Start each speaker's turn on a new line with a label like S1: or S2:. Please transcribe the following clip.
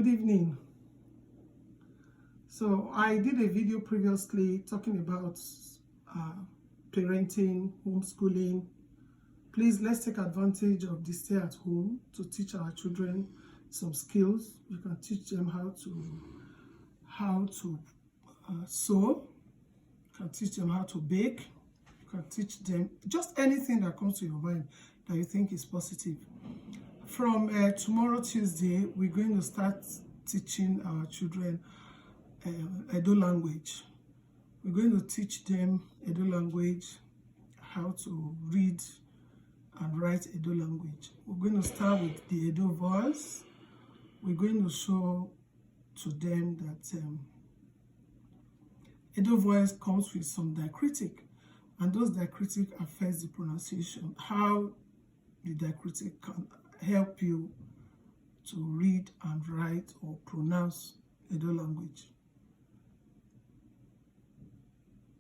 S1: Good evening. So I did a video previously talking about parenting, homeschooling. Please, let's take advantage of the stay at home to teach our children some skills. You can teach them how to sew. You can teach them how to bake. You can teach them just anything that comes to your mind that you think is positive. From tomorrow, Tuesday, we're going to start teaching our children Ędo language. We're going to teach them Ędo language, how to read and write Ędo language. We're going to start with the Ędo Vowels. We're going to show to them that Ędo Vowels comes with some diacritic, and those diacritic affects the pronunciation, how the diacritic can help you to read and write or pronounce Ędo language.